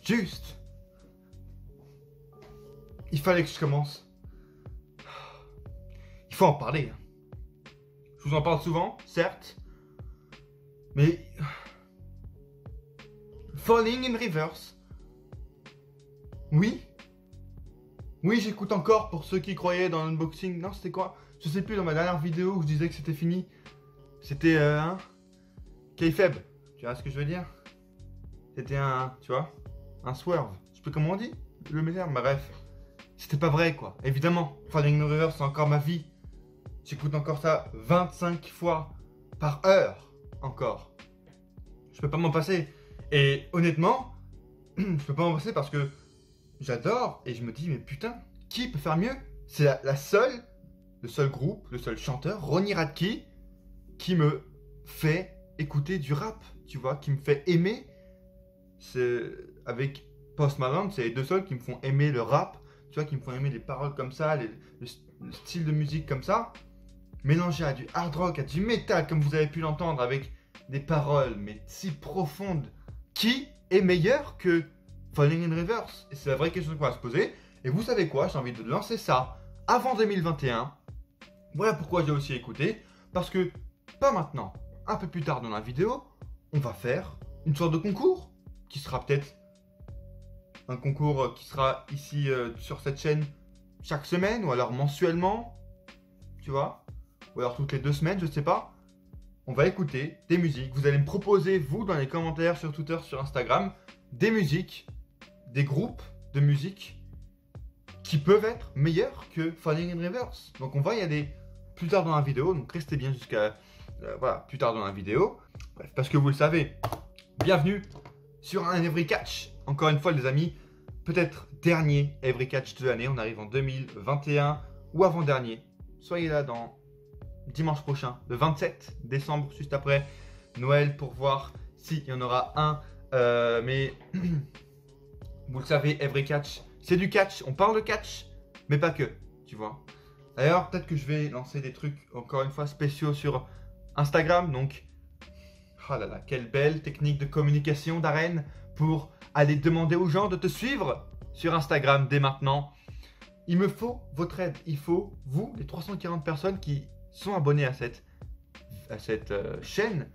Juste. Il fallait que je commence. Il faut en parler. Je vous en parle souvent, certes. Mais... Falling in Reverse. Oui. Oui, j'écoute encore pour ceux qui croyaient dans l'unboxing. Non, c'était quoi? Je sais plus, dans ma dernière vidéo où je disais que c'était fini. C'était Kayfeb. Tu vois ce que je veux dire? C'était un, tu vois, un swerve. Je sais plus comment on dit le meilleur, bref. C'était pas vrai, quoi. Évidemment, Falling in Reverse, c'est encore ma vie. J'écoute encore ça 25 fois par heure. Encore. Je peux pas m'en passer. Et honnêtement, je peux pas m'en passer parce que j'adore et je me dis, mais putain, qui peut faire mieux? C'est le seul groupe, le seul chanteur, Ronnie Radke, qui me fait écouter du rap, tu vois, qui me fait aimer. C'est avec Post Malone, c'est les deux seuls qui me font aimer le rap, tu vois, qui me font aimer les paroles comme ça, le style de musique comme ça, mélangé à du hard rock, à du métal, comme vous avez pu l'entendre, avec des paroles mais si profondes. Qui est meilleur que Falling in Reverse? Et c'est la vraie question qu'on va se poser. Et vous savez quoi? J'ai envie de lancer ça avant 2021. Voilà pourquoi j'ai aussi écouté. Parce que, pas maintenant, un peu plus tard dans la vidéo, on va faire une sorte de concours qui sera peut-être un concours qui sera ici sur cette chaîne chaque semaine ou alors mensuellement, tu vois, ou alors toutes les 2 semaines, je sais pas. On va écouter des musiques. Vous allez me proposer, vous, dans les commentaires sur Twitter, sur Instagram, des musiques, des groupes de musique qui peuvent être meilleurs que Falling in Reverse. Donc on va y aller plus tard dans la vidéo. Donc restez bien jusqu'à voilà, plus tard dans la vidéo. Bref, parce que vous le savez, bienvenue sur un Every Catch. Encore une fois, les amis, peut-être dernier Every Catch de l'année. On arrive en 2021 ou avant-dernier. Soyez là dans dimanche prochain, le 27 décembre, juste après Noël, pour voir s'il y en aura un. Mais vous le savez, Every Catch, c'est du catch. On parle de catch, mais pas que, tu vois. D'ailleurs, peut-être que je vais lancer des trucs, encore une fois, spéciaux sur Instagram. Donc, oh là là, quelle belle technique de communication d'Aren pour aller demander aux gens de te suivre sur Instagram dès maintenant. Il me faut votre aide. Il faut, vous, les 340 personnes qui sont abonnés à cette chaîne,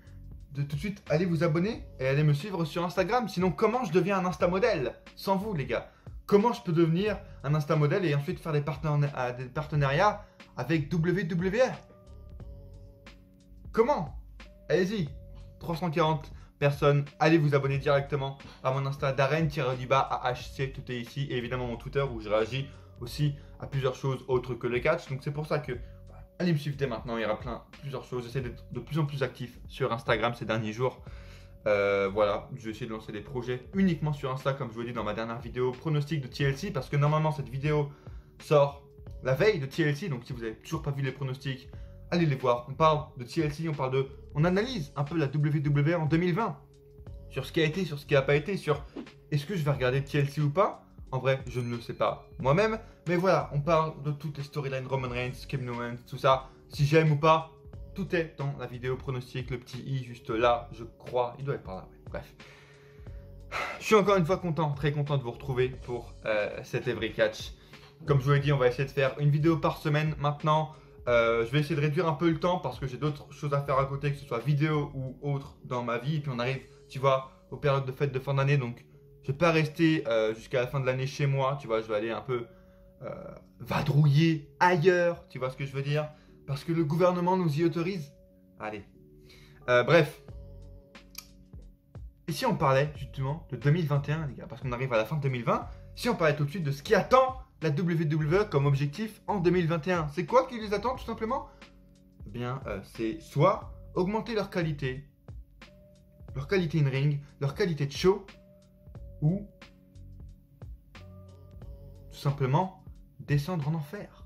de tout de suite aller vous abonner et aller me suivre sur Instagram. Sinon, comment je deviens un Insta modèle sans vous, les gars? Comment je peux devenir un Insta modèle et ensuite faire des partenariats avec WWE? Comment? Allez-y, 340 personnes, allez vous abonner directement à mon Insta Darren-AHC, tout est ici, et évidemment mon Twitter où je réagis aussi à plusieurs choses autres que le catch. Donc c'est pour ça que allez me suivre dès maintenant, il y aura plusieurs choses. J'essaie d'être de plus en plus actif sur Instagram ces derniers jours. Voilà, je vais essayer de lancer des projets uniquement sur Insta, comme je vous l'ai dit dans ma dernière vidéo pronostic de TLC, parce que normalement cette vidéo sort la veille de TLC, donc si vous n'avez toujours pas vu les pronostics, allez les voir. On parle de TLC, on analyse un peu la WWE en 2020, sur ce qui a été, sur ce qui n'a pas été, sur est-ce que je vais regarder TLC ou pas. En vrai, je ne le sais pas moi-même, mais voilà, on parle de toutes les storylines, Roman Reigns, Kevin Owens, tout ça. Si j'aime ou pas, tout est dans la vidéo pronostic, le petit i juste là, je crois, il doit être par là, ouais. Bref. Je suis encore une fois content, très content de vous retrouver pour cet Every Catch. Comme je vous l'ai dit, on va essayer de faire une vidéo par semaine maintenant. Je vais essayer de réduire un peu le temps parce que j'ai d'autres choses à faire à côté, que ce soit vidéo ou autre dans ma vie. Et puis on arrive, tu vois, aux périodes de fête de fin d'année, donc je ne vais pas rester jusqu'à la fin de l'année chez moi, tu vois, je vais aller un peu vadrouiller ailleurs, tu vois ce que je veux dire, parce que le gouvernement nous y autorise. Allez. Bref. Et si on parlait justement de 2021, les gars, parce qu'on arrive à la fin de 2020, si on parlait tout de suite de ce qui attend la WWE comme objectif en 2021, c'est quoi qui les attend tout simplement? Eh bien, c'est soit augmenter leur qualité in ring, leur qualité de show, ou tout simplement descendre en enfer.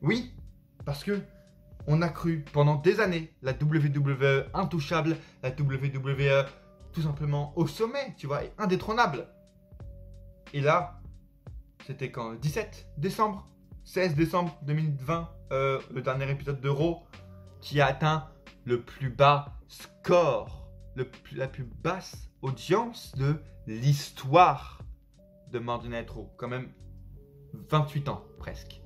Oui, parce que on a cru pendant des années la WWE intouchable, la WWE tout simplement au sommet, tu vois, et indétrônable. Et là, c'était quand? 17 décembre, 16 décembre 2020, le dernier épisode de Raw, qui a atteint le plus bas score, la plus basse audience de l'histoire de Monday Night Raw. Quand même 28 ans presque.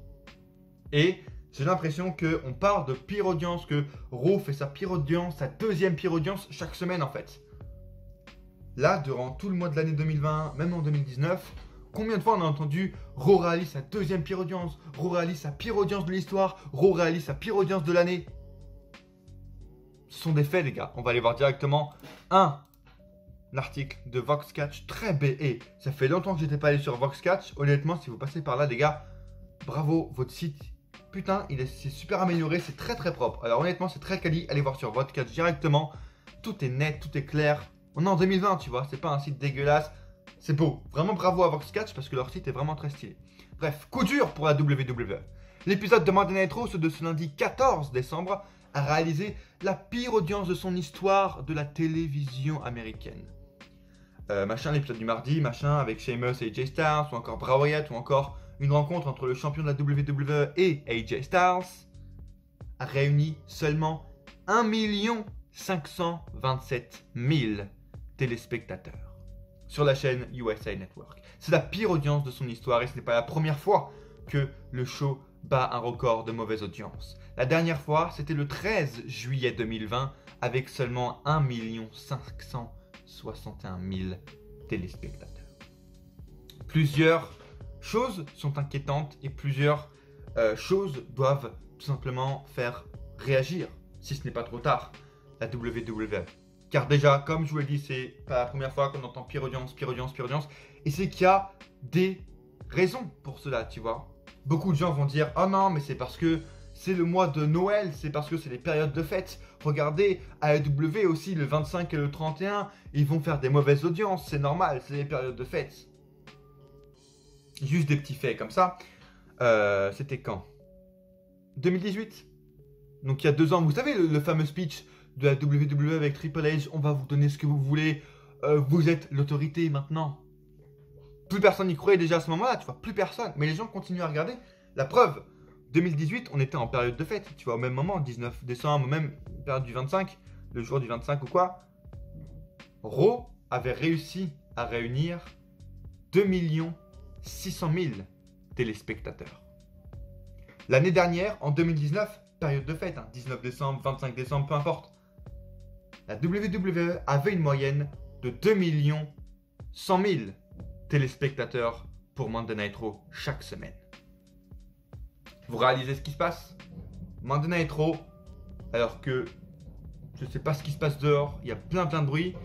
Et j'ai l'impression qu'on parle de pire audience, que Raw fait sa pire audience, sa deuxième pire audience chaque semaine en fait. Là, durant tout le mois de l'année 2020, même en 2019, combien de fois on a entendu Raw réalise sa deuxième pire audience, Raw réalise sa pire audience de l'histoire, Raw réalise sa pire audience de l'année. Ce sont des faits les gars, on va aller voir directement l'article de VoxCatch très BE. Ça fait longtemps que j'étais pas allé sur VoxCatch, honnêtement si vous passez par là les gars, bravo, votre site, putain, c'est super amélioré, c'est très très propre. Alors honnêtement c'est très quali, allez voir sur VoxCatch directement, tout est net, tout est clair. On est en 2020 tu vois, c'est pas un site dégueulasse, c'est beau. Vraiment bravo à VoxCatch parce que leur site est vraiment très stylé. Bref, coup dur pour la WWE. L'épisode de Monday Night Raw, ce de ce lundi 14 décembre, a réalisé la pire audience de son histoire de la télévision américaine. L'épisode du mardi, avec Sheamus et AJ Styles, ou encore Bray Wyatt, ou encore une rencontre entre le champion de la WWE et AJ Styles, a réuni seulement 1 527 000 téléspectateurs sur la chaîne USA Network. C'est la pire audience de son histoire et ce n'est pas la première fois que le show bat un record de mauvaise audience. La dernière fois, c'était le 13 juillet 2020 avec seulement 1 561 000 téléspectateurs. Plusieurs choses sont inquiétantes et plusieurs choses doivent tout simplement faire réagir, si ce n'est pas trop tard, la WWE. Car déjà, comme je vous l'ai dit, c'est pas la première fois qu'on entend pire audience, et c'est qu'il y a des raisons pour cela, tu vois. Beaucoup de gens vont dire « Oh non, mais c'est parce que c'est le mois de Noël, c'est parce que c'est les périodes de fête. Regardez, AEW aussi, le 25 et le 31, ils vont faire des mauvaises audiences, c'est normal, c'est les périodes de fête. » Juste des petits faits comme ça. C'était quand 2018. Donc il y a 2 ans, vous savez le fameux speech de la WWE avec Triple H, on va vous donner ce que vous voulez, vous êtes l'autorité maintenant. Plus personne n'y croyait déjà à ce moment-là, tu vois, plus personne. Mais les gens continuent à regarder. La preuve, 2018, on était en période de fête, tu vois, au même moment, 19 décembre, même période du 25, le jour du 25 ou quoi. Raw avait réussi à réunir 2 600 000 téléspectateurs. L'année dernière, en 2019, période de fête, 19 décembre, 25 décembre, peu importe. La WWE avait une moyenne de 2 100 000 téléspectateurs pour Monday Night Raw chaque semaine. Vous réalisez ce qui se passe? Monday Night Raw, alors que je ne sais pas ce qui se passe dehors, il y a plein de bruit.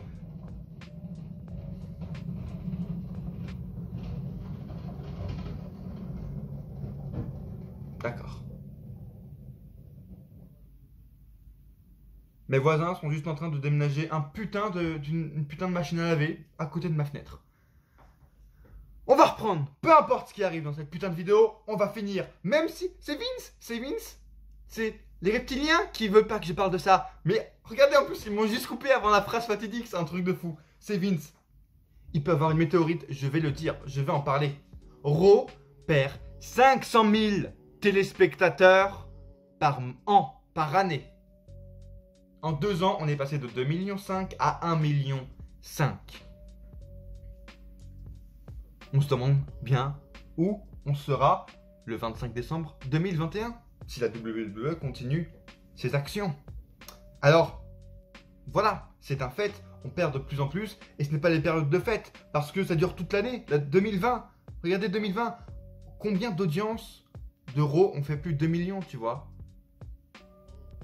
D'accord. Mes voisins sont juste en train de déménager une putain de machine à laver à côté de ma fenêtre. On va reprendre, peu importe ce qui arrive dans cette putain de vidéo, on va finir. Même si c'est Vince, c'est les reptiliens qui veulent pas que je parle de ça. Mais regardez en plus, ils m'ont juste coupé avant la phrase fatidique, c'est un truc de fou. C'est Vince. Il peut avoir une météorite, je vais le dire, je vais en parler. Raw perd 500 000 téléspectateurs par an, par année. En 2 ans, on est passé de 2,5 millions à 1,5 million. On se demande bien où on sera le 25 décembre 2021 si la WWE continue ses actions. Alors, voilà, c'est un fait, on perd de plus en plus et ce n'est pas les périodes de fête parce que ça dure toute l'année, la 2020. Regardez 2020, combien d'audiences de Raw ont fait plus de 2 millions, tu vois.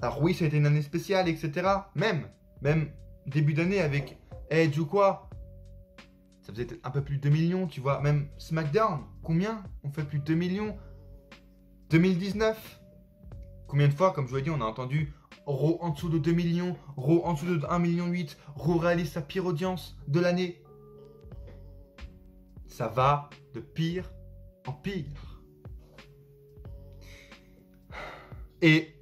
Alors oui, ça a été une année spéciale, etc. Même début d'année avec Edge ou quoi, ça faisait un peu plus de 2 millions, tu vois. Même SmackDown, combien on fait plus de 2 millions 2019. Combien de fois, comme je vous l'ai dit, on a entendu Raw en dessous de 2 millions, Raw en dessous de 1,8 million, Raw réalise sa pire audience de l'année. Ça va de pire en pire. Et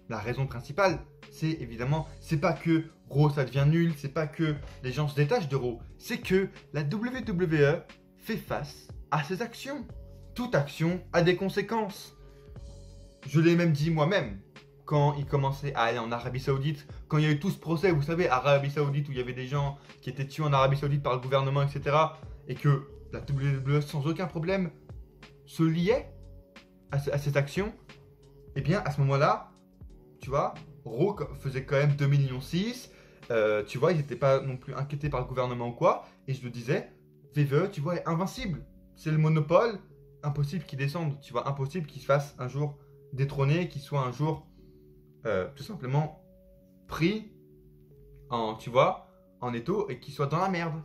la raison principale, c'est évidemment, c'est pas que Raw ça devient nul, c'est pas que les gens se détachent de Raw, c'est que la WWE fait face à ses actions. Toute action a des conséquences. Je l'ai même dit moi-même, quand il commençait à aller en Arabie Saoudite, quand il y a eu tout ce procès, vous savez, Arabie Saoudite, où il y avait des gens qui étaient tués en Arabie Saoudite par le gouvernement, etc. Et que la WWE, sans aucun problème, se liait à cette action, et bien à ce moment-là, tu vois, Raw faisait quand même 2,6 millions. Tu vois, ils n'étaient pas non plus inquiétés par le gouvernement ou quoi. Et je le disais, VVE, tu vois, est invincible. C'est le monopole, impossible qu'il descende. Tu vois, impossible qu'il se fasse un jour détrôner, qu'il soit un jour tout simplement pris en, tu vois, en étau et qu'il soit dans la merde.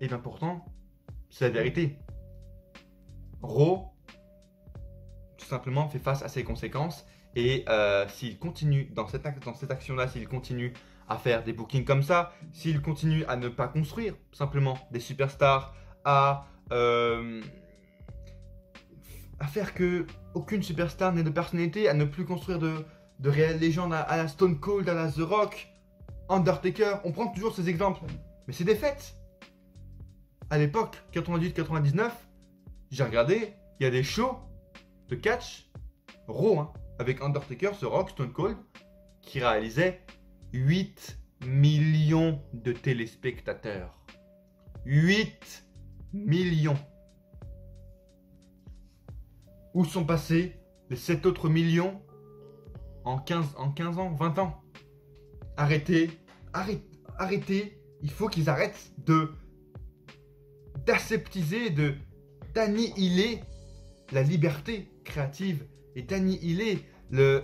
Et bien pourtant, c'est la vérité. Raw, tout simplement, fait face à ses conséquences. Et s'il continue dans cette action-là, s'il continue à faire des bookings comme ça, s'il continue à ne pas construire simplement des superstars, à faire que aucune superstar n'ait de personnalité, à ne plus construire de réelles légendes à la Stone Cold, à la The Rock, Undertaker, on prend toujours ces exemples. Mais c'est des faits. À l'époque, 98-99, j'ai regardé, il y a des shows de catch, Raw, hein, avec Undertaker, The Rock, Stone Cold, qui réalisaient 8 millions de téléspectateurs. 8 millions. Où sont passés les 7 autres millions en 15 ans, 20 ans? Arrêtez, il faut qu'ils arrêtent d'aseptiser, d'annihiler la liberté créative et d'annihiler le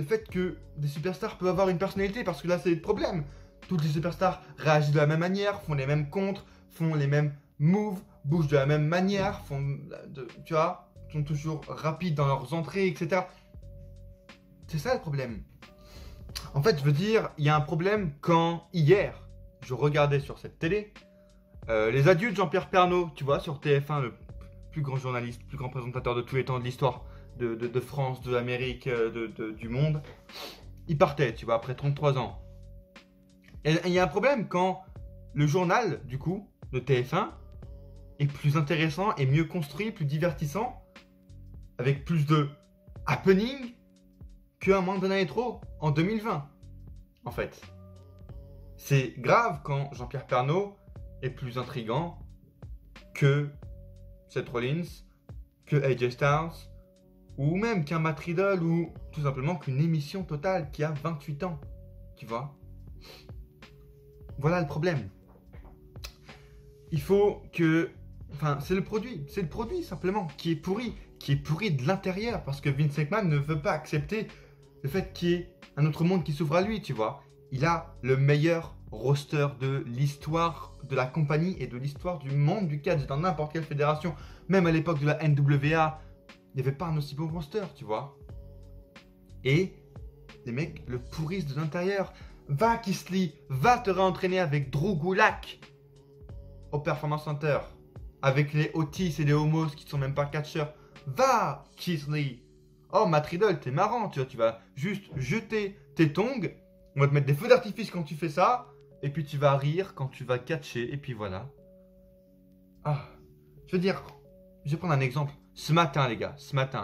fait que des superstars peuvent avoir une personnalité, parce que là c'est le problème. Toutes les superstars réagissent de la même manière, font les mêmes contres, font les mêmes moves, bougent de la même manière, tu vois, sont toujours rapides dans leurs entrées, etc. C'est ça le problème. En fait, je veux dire, il y a un problème quand hier, je regardais sur cette télé les adieux de Jean-Pierre Pernaut, tu vois, sur TF1, le plus grand journaliste, plus grand présentateur de tous les temps de l'histoire de France, de l'Amérique, du monde. Il partait, tu vois, après 33 ans. Et il y a un problème quand le journal, du coup, de TF1, est plus intéressant et mieux construit, plus divertissant, avec plus de happening qu'un Monday Night Raw en 2020, en fait. C'est grave quand Jean-Pierre Pernaut est plus intriguant que Seth Rollins, que AJ Styles, ou même qu'un Matt Riddle, ou tout simplement qu'une émission totale qui a 28 ans, tu vois. Voilà le problème. Il faut que... Enfin, c'est le produit simplement qui est pourri de l'intérieur, parce que Vince McMahon ne veut pas accepter le fait qu'il y ait un autre monde qui s'ouvre à lui, tu vois. Il a le meilleur roster de l'histoire de la compagnie et de l'histoire du monde du catch dans n'importe quelle fédération. Même à l'époque de la NWA, il n'y avait pas un aussi bon roster, tu vois. Et les mecs le pourrissent de l'intérieur. Va Kisly, va te réentraîner avec Drew Gulak au Performance Center, avec les Otis et les Homos qui ne sont même pas catcheurs. Va Kisly. Oh, Matt Riddle, t'es marrant, tu vas juste jeter tes tongs, on va te mettre des feux d'artifice quand tu fais ça, et puis tu vas rire quand tu vas catcher, et puis voilà. Ah, je veux dire, je vais prendre un exemple. Ce matin, les gars,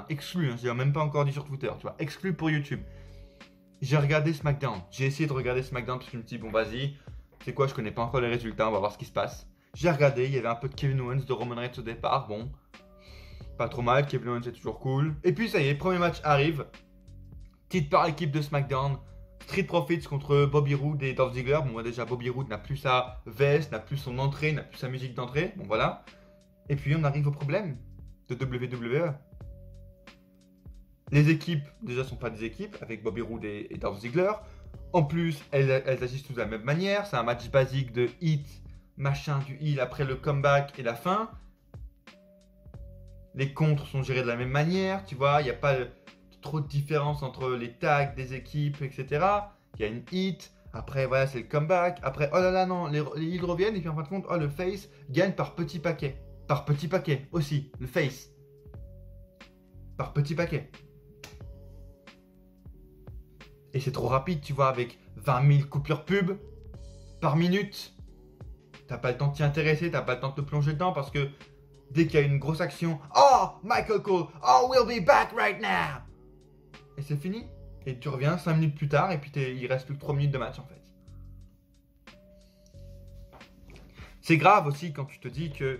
exclu, hein, je l'ai même pas encore dit sur Twitter, tu vois, exclu pour YouTube. J'ai regardé SmackDown, j'ai essayé de regarder SmackDown parce que je me dis, bon vas-y, c'est quoi, je connais pas encore les résultats, on va voir ce qui se passe. J'ai regardé, il y avait un peu de Kevin Owens, de Roman Reigns au départ, bon... Pas trop mal, Kevin Owens c'est toujours cool. Et puis ça y est, premier match arrive. Titre par équipe de SmackDown. Street Profits contre Bobby Roode et Dolph Ziggler. Bon, moi déjà, Bobby Roode n'a plus sa veste, n'a plus son entrée, n'a plus sa musique d'entrée. Bon, voilà. Et puis on arrive au problème de WWE. Les équipes, déjà, sont pas des équipes avec Bobby Roode et Dolph Ziggler. En plus, elles agissent toutes de la même manière. C'est un match basique de hit, machin, du heal après le comeback et la fin. Les contres sont gérés de la même manière, tu vois, il n'y a pas trop de différence entre les tags des équipes, etc. Il y a une hit, après voilà, c'est le comeback, après oh là là non, les heals reviennent, et puis en fin de compte, oh le face gagne par petit paquet. Par petit paquet aussi, le face. Par petit paquet. Et c'est trop rapide, tu vois, avec 20 000 coupures pub par minute. T'as pas le temps de t'y intéresser, t'as pas le temps de te plonger dedans parce que dès qu'il y a une grosse action, oh, Michael Cole, oh, we'll be back right now. Et c'est fini. Et tu reviens 5 minutes plus tard et puis il reste plus que 3 minutes de match en fait. C'est grave aussi quand tu te dis que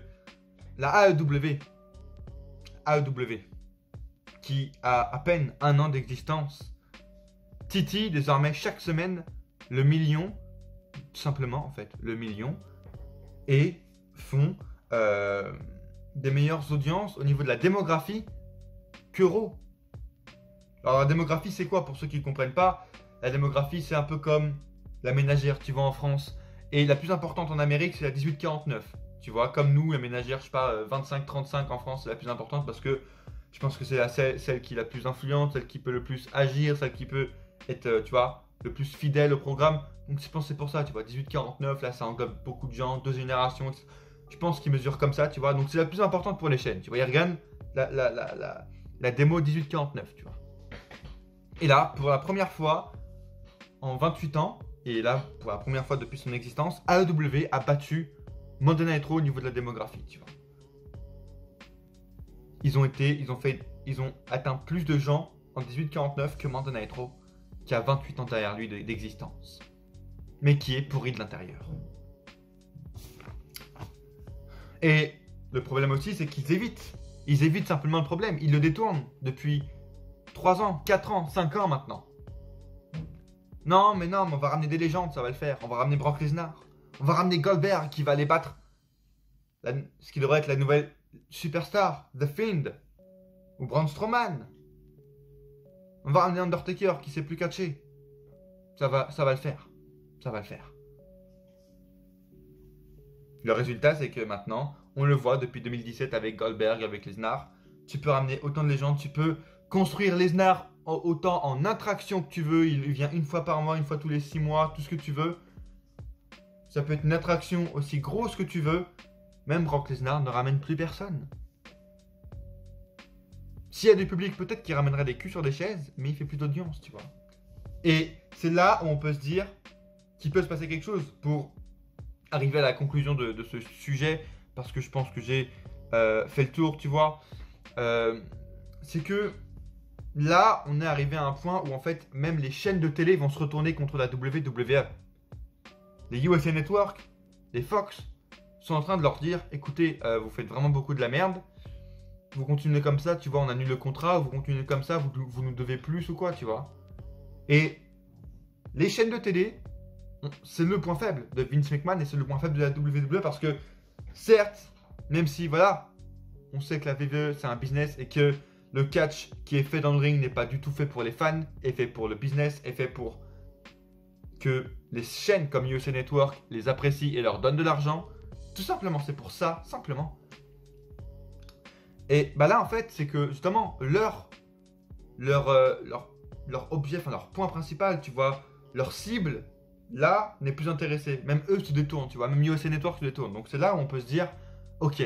la AEW, qui a à peine un an d'existence, titille désormais chaque semaine le million, tout simplement en fait, le million, et font des meilleures audiences au niveau de la démographie que Raw. Alors la démographie c'est quoi pour ceux qui ne comprennent pas? La démographie c'est un peu comme la ménagère, tu vois, en France. Et la plus importante en Amérique c'est la 18-49. Tu vois, comme nous, la ménagère, je sais pas, 25-35 en France c'est la plus importante parce que je pense que c'est celle qui est la plus influente, celle qui peut le plus agir, celle qui peut être, tu vois, le plus fidèle au programme. Donc je pense que c'est pour ça, tu vois, 18-49, là ça englobe beaucoup de gens, 2 générations. Je pense qu'ils mesurent comme ça, tu vois. Donc c'est la plus importante pour les chaînes. Tu vois, ils regardent la démo 18-49, tu vois. Et là, pour la première fois en 28 ans, et là, pour la première fois depuis son existence, AEW a battu Monday Night Raw au niveau de la démographie, tu vois. Ils ont atteint plus de gens en 18-49 que Monday Night Raw, qui a 28 ans derrière lui d'existence, mais qui est pourri de l'intérieur. Et le problème aussi, c'est qu'ils évitent. Ils évitent simplement le problème. Ils le détournent depuis 3 ans, 4 ans, 5 ans maintenant. Non, mais on va ramener des légendes, ça va le faire. On va ramener Brock Lesnar. On va ramener Goldberg qui va aller battre ce qui devrait être la nouvelle superstar, The Fiend. Ou Braun Strowman. On va ramener Undertaker qui sait plus catcher. Ça va le faire. Ça va le faire. Le résultat, c'est que maintenant, on le voit depuis 2017 avec Goldberg, avec Lesnar. Tu peux ramener autant de légendes, tu peux construire Lesnar autant en attraction que tu veux. Il vient une fois par mois, une fois tous les 6 mois, tout ce que tu veux. Ça peut être une attraction aussi grosse que tu veux. Même Brock Lesnar ne ramène plus personne. S'il y a du public, peut-être qu'il ramènerait des culs sur des chaises, mais il fait plus d'audience, tu vois. Et c'est là où on peut se dire qu'il peut se passer quelque chose pour arriver à la conclusion de ce sujet, parce que je pense que j'ai fait le tour, tu vois. C'est que là, on est arrivé à un point où en fait, même les chaînes de télé vont se retourner contre la WWE. Les USA Network, les Fox, sont en train de leur dire, écoutez, vous faites vraiment beaucoup de la merde, vous continuez comme ça, tu vois, on annule le contrat, vous continuez comme ça, vous nous devez plus ou quoi, tu vois. Et les chaînes de télé, c'est le point faible de Vince McMahon et c'est le point faible de la WWE parce que, certes, même si, voilà, on sait que la WWE c'est un business et que le catch qui est fait dans le ring n'est pas du tout fait pour les fans, est fait pour le business, est fait pour que les chaînes comme USA Network les apprécient et leur donnent de l'argent. Tout simplement, c'est pour ça, simplement. Et bah là, en fait, c'est que justement, leur objet, enfin leur point principal, tu vois, leur cible, là, n'est plus intéressée. Même eux se détournent, tu vois, même USA Network se détourne. Donc c'est là où on peut se dire, ok,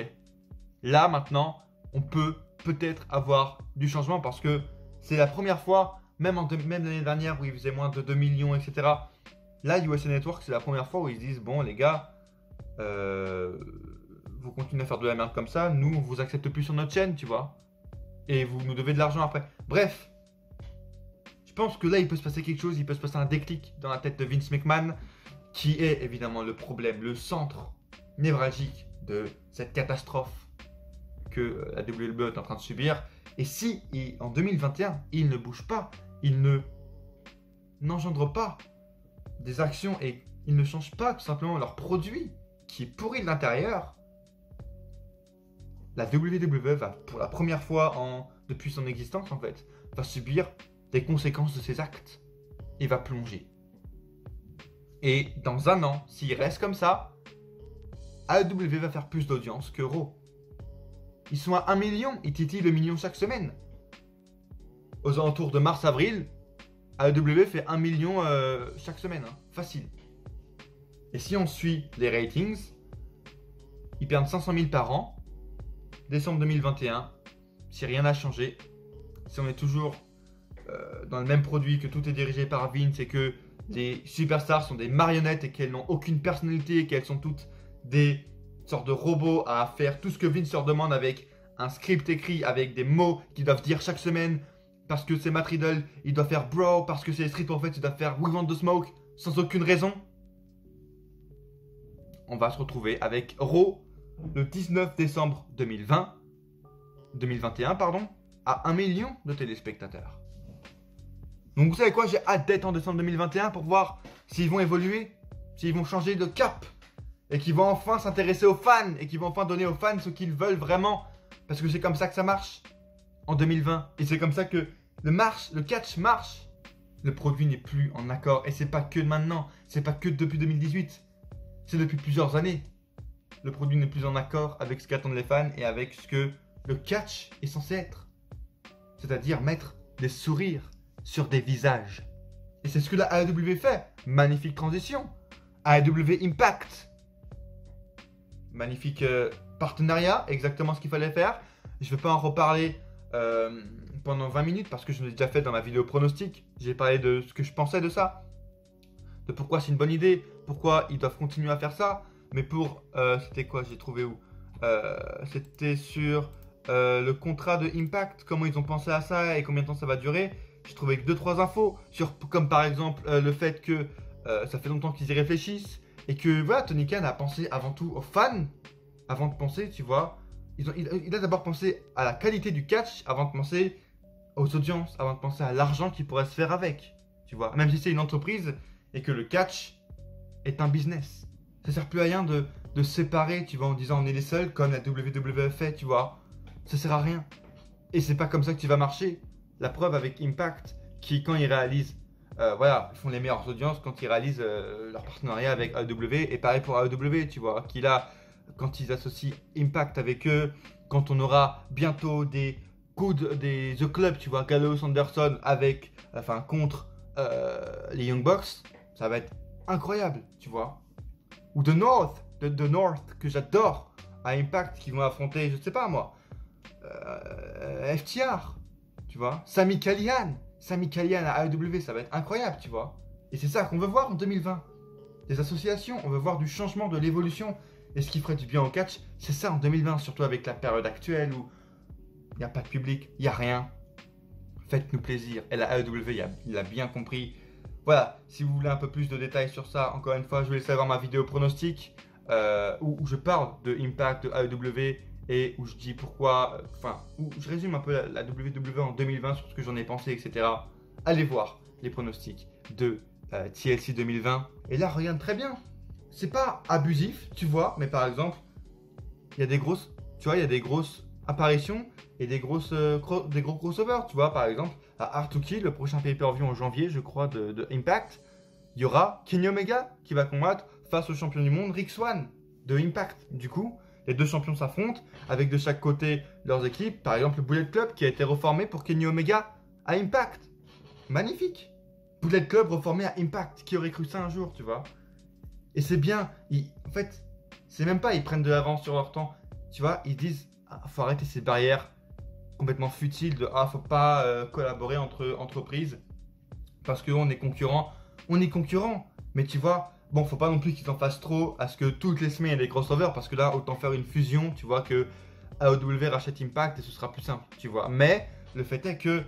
là maintenant, on peut peut-être avoir du changement parce que c'est la première fois, même l'année dernière où ils faisaient moins de 2 millions, etc. Là, USA Network, c'est la première fois où ils se disent, bon les gars, vous continuez à faire de la merde comme ça, nous on vous accepte plus sur notre chaîne, tu vois. Et vous nous devez de l'argent après. Bref, je pense que là il peut se passer quelque chose, il peut se passer un déclic dans la tête de Vince McMahon, qui est évidemment le problème, le centre névralgique de cette catastrophe que la WWE est en train de subir. Et si en 2021, il ne bouge pas, il n'engendre pas des actions et ils ne changent pas tout simplement leur produit qui est pourri de l'intérieur, la WWE va, pour la première fois depuis son existence en fait, va subir des conséquences de ses actes et va plonger. Et dans un an, s'il reste comme ça, AEW va faire plus d'audience que Raw. Ils sont à 1 million, ils titillent le million chaque semaine. Aux alentours de mars-avril, AEW fait 1 million chaque semaine, hein, facile. Et si on suit les ratings, ils perdent 500 000 par an. Décembre 2021, si rien n'a changé, si on est toujours dans le même produit, que tout est dirigé par Vince et que les superstars sont des marionnettes et qu'elles n'ont aucune personnalité et qu'elles sont toutes des sortes de robots à faire tout ce que Vince leur demande avec un script écrit, avec des mots qu'ils doivent dire chaque semaine parce que c'est Matt Riddle, il doit faire Bro, parce que c'est Street Profits, il doit faire We Want the Smoke, sans aucune raison. On va se retrouver avec Raw le 19 décembre 2021, pardon, à 1 million de téléspectateurs. Donc vous savez quoi, j'ai hâte d'être en décembre 2021 pour voir s'ils vont évoluer, s'ils vont changer de cap, et qu'ils vont enfin s'intéresser aux fans, et qu'ils vont enfin donner aux fans ce qu'ils veulent vraiment. Parce que c'est comme ça que ça marche en 2020, et c'est comme ça que le catch marche. Le produit n'est plus en accord, et c'est pas que maintenant, c'est pas que depuis 2018, c'est depuis plusieurs années. Le produit n'est plus en accord avec ce qu'attendent les fans et avec ce que le catch est censé être. C'est-à-dire mettre des sourires sur des visages. Et c'est ce que la AEW fait. Magnifique transition. AEW Impact. Magnifique partenariat, exactement ce qu'il fallait faire. Je ne vais pas en reparler pendant 20 minutes parce que je l'ai déjà fait dans ma vidéo pronostic. J'ai parlé de ce que je pensais de ça. De pourquoi c'est une bonne idée, pourquoi ils doivent continuer à faire ça. Mais pour... c'était quoi? J'ai trouvé où? C'était sur le contrat de Impact, comment ils ont pensé à ça et combien de temps ça va durer. J'ai trouvé que 2-3 infos, comme par exemple le fait que ça fait longtemps qu'ils y réfléchissent. Et que voilà, Tony Khan a pensé avant tout aux fans, avant de penser, tu vois. Il a d'abord pensé à la qualité du catch, avant de penser aux audiences, avant de penser à l'argent qui pourrait se faire avec, tu vois. Même si c'est une entreprise et que le catch est un business. Ça sert plus à rien de séparer, tu vois, en disant on est les seuls, comme la WWE fait, tu vois. Ça sert à rien. Et c'est pas comme ça que tu vas marcher. La preuve avec Impact, qui quand ils réalisent, voilà, ils font les meilleures audiences quand ils réalisent leur partenariat avec AEW. Et pareil pour AEW, tu vois, qui là, quand ils associent Impact avec eux, quand on aura bientôt des The Club, tu vois, Gallows, Anderson avec, enfin, contre les Young Bucks, ça va être incroyable, tu vois. Ou The North, que j'adore, à Impact, qui vont affronter, je sais pas moi, FTR, tu vois, Sami Callihan à AEW, ça va être incroyable, tu vois. Et c'est ça qu'on veut voir en 2020. Des associations, on veut voir du changement, de l'évolution. Et ce qui ferait du bien au catch, c'est ça en 2020, surtout avec la période actuelle où il n'y a pas de public, il n'y a rien. Faites-nous plaisir. Et la AEW, il a bien compris. Voilà, si vous voulez un peu plus de détails sur ça, encore une fois, je vais laisser voir ma vidéo pronostic où je parle de Impact, de AEW et où je dis pourquoi, où je résume un peu la WWE en 2020 sur ce que j'en ai pensé, etc. Allez voir les pronostics de TLC 2020. Et là, regarde très bien. C'est pas abusif, tu vois, mais par exemple, il y a des grosses, tu vois, il y a des grosses apparitions et des gros crossovers, tu vois, par exemple, à Hard to Kill, le prochain pay-per-view en janvier, je crois, de Impact, il y aura Kenny Omega qui va combattre face au champion du monde Rick Swann de Impact. Du coup, les deux champions s'affrontent avec de chaque côté leurs équipes. Par exemple, le Bullet Club qui a été reformé pour Kenny Omega à Impact. Magnifique. Bullet Club reformé à Impact. Qui aurait cru ça un jour, tu vois? Et c'est bien. En fait, c'est même pas ils prennent de l'avance sur leur temps. Tu vois, ils disent faut arrêter ces barrières complètement futiles de faut pas collaborer entre entreprises parce qu'on est concurrents. On est concurrents. Mais tu vois, bon, faut pas non plus qu'ils en fassent trop à ce que toutes les semaines il y ait des crossovers parce que là, autant faire une fusion, tu vois, que AEW rachète Impact et ce sera plus simple, tu vois. Mais le fait est que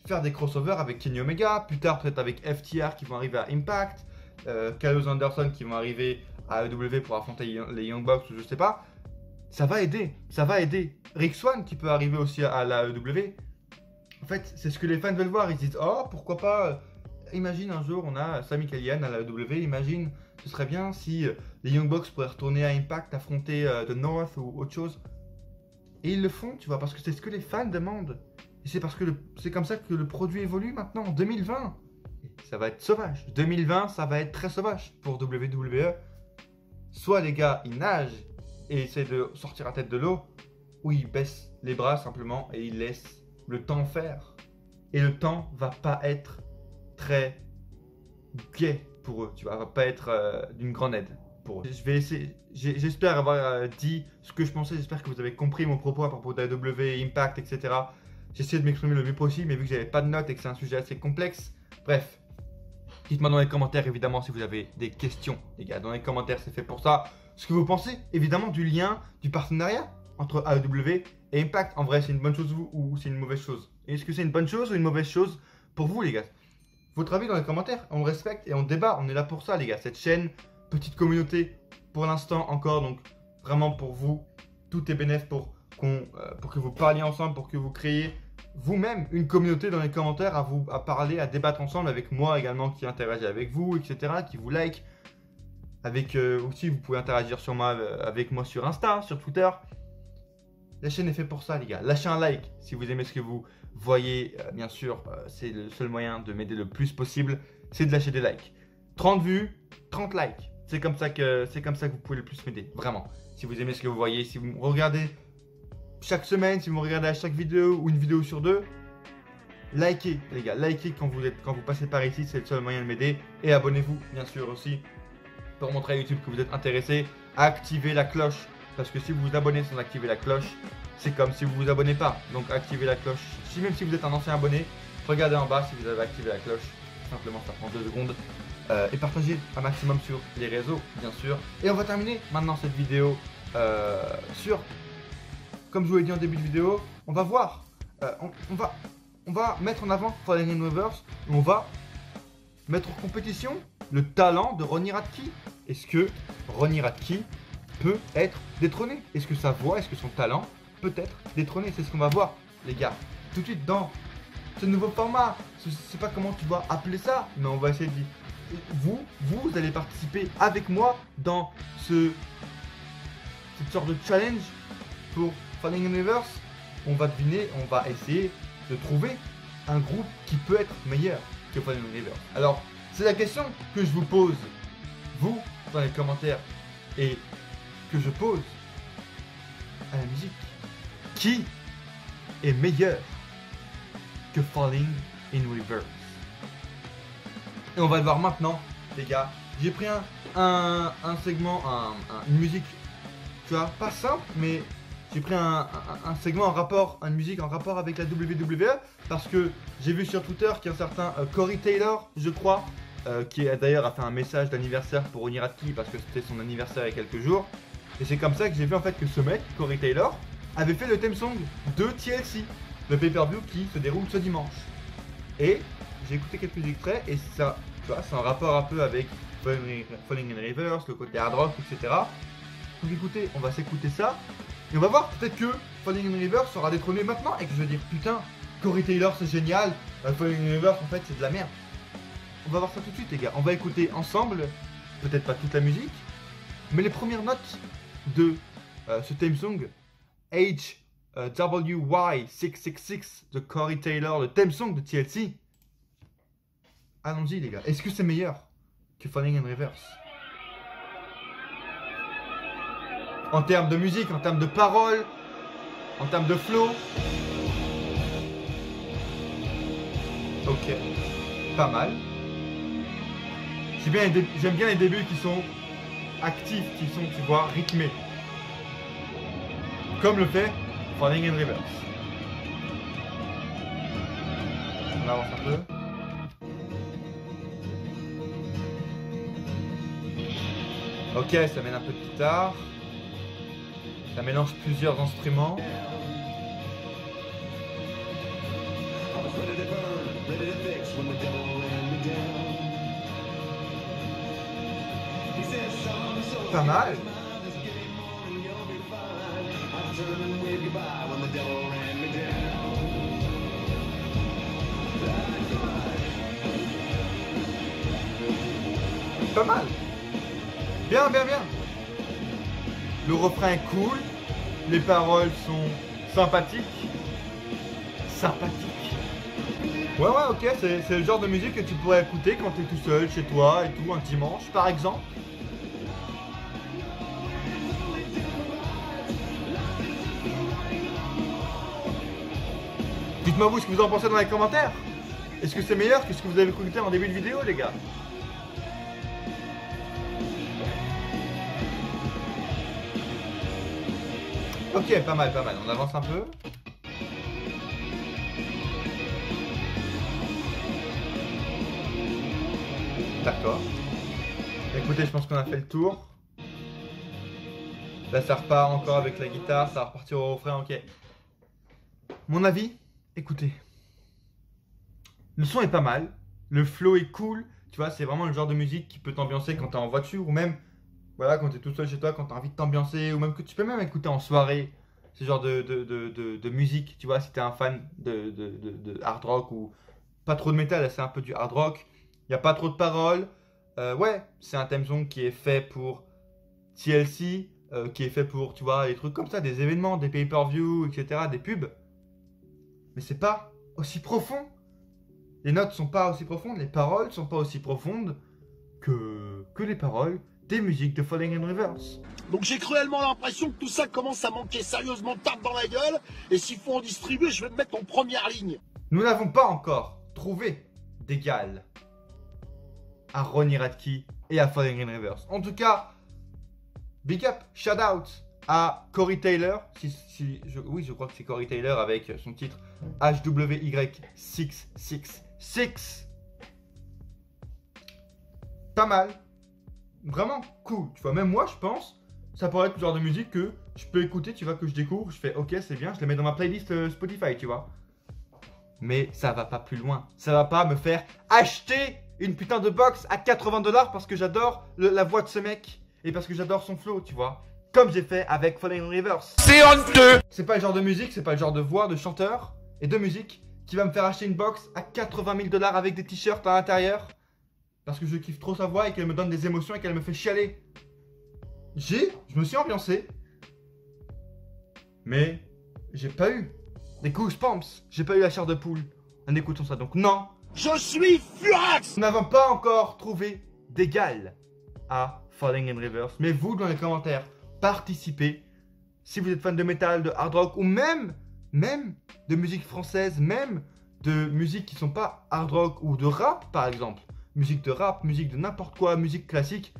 faire des crossovers avec Kenny Omega, plus tard peut-être avec FTR qui vont arriver à Impact, Gallows Anderson qui vont arriver à AEW pour affronter les Young Bucks ou je sais pas, ça va aider, ça va aider. Rick Swann qui peut arriver aussi à la AEW. En fait, c'est ce que les fans veulent voir. Ils disent oh pourquoi pas. Imagine un jour on a Sami Callihan à la AEW. Imagine ce serait bien si les Young Bucks pourraient retourner à Impact, affronter The North ou autre chose. Et ils le font, tu vois, parce que c'est ce que les fans demandent. Et c'est parce que c'est comme ça que le produit évolue maintenant en 2020. Et ça va être sauvage. 2020, ça va être très sauvage pour WWE. Soit les gars, ils nagent et essaient de sortir la tête de l'eau, ou ils baissent les bras simplement et ils laissent le temps faire. Et le temps va pas être très gai pour eux, tu vois, va pas être d'une grande aide pour eux. Je vais essayer, j'espère avoir dit ce que je pensais, j'espère que vous avez compris mon propos à propos d'AEW, Impact, etc. J'ai essayé de m'exprimer le mieux possible, mais vu que j'avais pas de notes et que c'est un sujet assez complexe, bref. Dites-moi dans les commentaires, évidemment, si vous avez des questions, les gars. Dans les commentaires, c'est fait pour ça. Ce que vous pensez, évidemment, du lien, du partenariat entre AEW et Impact. En vrai, c'est une bonne chose ou c'est une mauvaise chose? Et est-ce que c'est une bonne chose ou une mauvaise chose pour vous, les gars? Votre avis dans les commentaires. On respecte et on débat. On est là pour ça, les gars. Cette chaîne, petite communauté pour l'instant encore. Donc, vraiment pour vous, tout est bénéf pour que vous parliez ensemble, pour que vous créiez vous-même une communauté dans les commentaires à parler, à débattre ensemble avec moi également qui interagit avec vous, etc., qui vous like. Avec aussi, vous pouvez interagir sur moi, avec moi sur Insta, sur Twitter. La chaîne est faite pour ça, les gars. Lâchez un like si vous aimez ce que vous voyez. Bien sûr, c'est le seul moyen de m'aider le plus possible, c'est de lâcher des likes. 30 vues, 30 likes. C'est comme ça que vous pouvez le plus m'aider, vraiment. Si vous aimez ce que vous voyez, si vous me regardez chaque semaine, si vous me regardez à chaque vidéo ou une vidéo sur deux, likez, les gars. Likez quand vous passez par ici, c'est le seul moyen de m'aider. Et abonnez-vous, bien sûr, aussi, pour montrer à YouTube que vous êtes intéressé. Activez la cloche. Parce que si vous vous abonnez sans activer la cloche, c'est comme si vous vous abonnez pas. Donc activez la cloche. Même si vous êtes un ancien abonné, regardez en bas si vous avez activé la cloche. Simplement, ça prend 2 secondes. Et partagez un maximum sur les réseaux, bien sûr. Et on va terminer maintenant cette vidéo sur, comme je vous l'ai dit en début de vidéo, on va voir. On va mettre en avant Fallen in Reverse. On va mettre en compétition le talent de Ronnie Radke. Est-ce que Ronnie Radke peut être détrôné? Est-ce que sa voix, est-ce que son talent peut être détrôné? C'est ce qu'on va voir, les gars, tout de suite dans ce nouveau format. Je sais pas comment tu vas appeler ça, mais on va essayer de dire. Vous allez participer avec moi dans cette sorte de challenge pour Fallen in Reverse. On va deviner, on va essayer de trouver un groupe qui peut être meilleur que Fallen in Reverse. Alors, c'est la question que je vous pose, vous, dans les commentaires, et que je pose à la musique. Qui est meilleur que Falling in Reverse? Et on va le voir maintenant, les gars. J'ai pris un segment, une musique, tu vois, pas simple, mais j'ai pris un segment en rapport, une musique en rapport avec la WWE, parce que j'ai vu sur Twitter qu'il y a un certain Corey Taylor, je crois, qui d'ailleurs a fait un message d'anniversaire pour Ronnie Radke parce que c'était son anniversaire il y a quelques jours. Et c'est comme ça que j'ai vu en fait que ce mec, Corey Taylor, avait fait le theme song de TLC, le pay-per-view qui se déroule ce dimanche. Et j'ai écouté quelques extraits et ça, tu vois, c'est en rapport un peu avec Falling in Reverse, le côté hard rock, etc. Donc écoutez, on va s'écouter ça et on va voir peut-être que Falling in Reverse sera détrôné maintenant et que je vais dire putain, Corey Taylor c'est génial, Falling in Reverse en fait c'est de la merde. On va voir ça tout de suite, les gars. On va écouter ensemble, peut-être pas toute la musique, mais les premières notes de ce theme song, HWY666 de Corey Taylor, le theme song de TLC. Allons-y, les gars. Est-ce que c'est meilleur que Falling in Reverse? En termes de musique, en termes de paroles, en termes de flow. Ok, pas mal. J'aime bien les débuts qui sont actifs, qui sont, tu vois, rythmés. Comme le fait Falling in Reverse. On avance un peu. Ok, ça mène un peu de guitare. Ça mélange plusieurs instruments. Pas mal. Pas mal. Bien, bien, bien. Le refrain est cool. Les paroles sont sympathiques. Ouais, ok, c'est le genre de musique que tu pourrais écouter quand tu es tout seul chez toi et tout, un dimanche par exemple. Dites-moi vous ce que vous en pensez dans les commentaires. Est-ce que c'est meilleur que ce que vous avez écouté en début de vidéo, les gars? Ok, pas mal. On avance un peu. D'accord. Écoutez, je pense qu'on a fait le tour. Là, ça repart encore avec la guitare, ça va repartir au refrain, ok. Mon avis, écoutez. Le son est pas mal, le flow est cool, tu vois, c'est vraiment le genre de musique qui peut t'ambiancer quand t'es en voiture ou même, voilà, quand t'es tout seul chez toi, quand t'as envie de t'ambiancer ou même que tu peux même écouter en soirée. Ce genre de musique, tu vois, si t'es un fan de hard rock ou pas trop de métal, c'est un peu du hard rock. Il n'y a pas trop de paroles. Ouais, c'est un theme song qui est fait pour TLC, qui est fait pour, tu vois, les trucs comme ça, des événements, des pay-per-view, etc., des pubs. Mais c'est pas aussi profond. Les notes sont pas aussi profondes, les paroles sont pas aussi profondes que les paroles des musiques de Falling in Reverse. Donc j'ai cruellement l'impression que tout ça commence à manquer sérieusement de tarte dans la gueule. Et s'il faut en distribuer, je vais me mettre en première ligne. Nous n'avons pas encore trouvé d'égal à Ronnie Radke et à Falling in Reverse. En tout cas, big up, shout out à Corey Taylor. Oui, je crois que c'est Corey Taylor avec son titre HWY666. Pas mal. Vraiment cool. Tu vois, même moi, je pense, ça pourrait être le genre de musique que je peux écouter, tu vois, que je découvre. Je fais, ok, c'est bien, je le mets dans ma playlist Spotify, tu vois. Mais ça va pas plus loin. Ça va pas me faire acheter une putain de box à 80$ parce que j'adore la voix de ce mec et parce que j'adore son flow, tu vois. Comme j'ai fait avec Falling in Reverse. C'est honteux! C'est pas le genre de musique, c'est pas le genre de voix, de chanteur et de musique qui va me faire acheter une box à 80 000$ avec des t-shirts à l'intérieur parce que je kiffe trop sa voix et qu'elle me donne des émotions et qu'elle me fait chialer. Je me suis ambiancé, mais j'ai pas eu des goosebumps, j'ai pas eu la chair de poule en écoutant ça. Donc non, Je suis furax! nous n'avons pas encore trouvé d'égal à Falling in Reverse. Mais vous, dans les commentaires, participez. Si vous êtes fan de métal, de hard rock ou même de musique française, même de musique qui sont pas hard rock ou de rap par exemple. Musique de rap, musique de n'importe quoi, musique classique.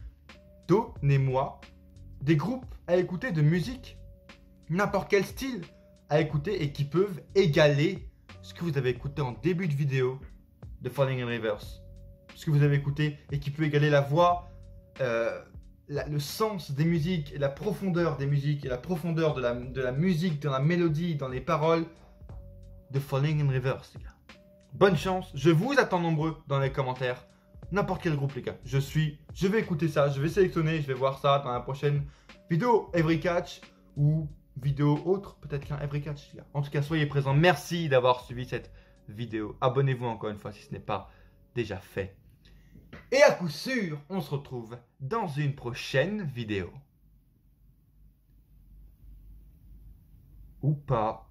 Donnez-moi des groupes à écouter de musique, n'importe quel style à écouter et qui peuvent égaler ce que vous avez écouté en début de vidéo de Falling in Reverse. Ce que vous avez écouté et qui peut égaler la voix, le sens des musiques et la profondeur des musiques et la profondeur de la musique, dans la mélodie, dans les paroles de Falling in Reverse, les gars. Bonne chance, je vous attends nombreux dans les commentaires. N'importe quel groupe, les gars. Je vais écouter ça, je vais sélectionner, je vais voir ça dans la prochaine vidéo Every Catch ou vidéo autre, peut-être qu'un Every Catch, les gars. En tout cas, soyez présents. Merci d'avoir suivi cette vidéo. Abonnez-vous encore une fois si ce n'est pas déjà fait. Et à coup sûr, on se retrouve dans une prochaine vidéo. Ou pas.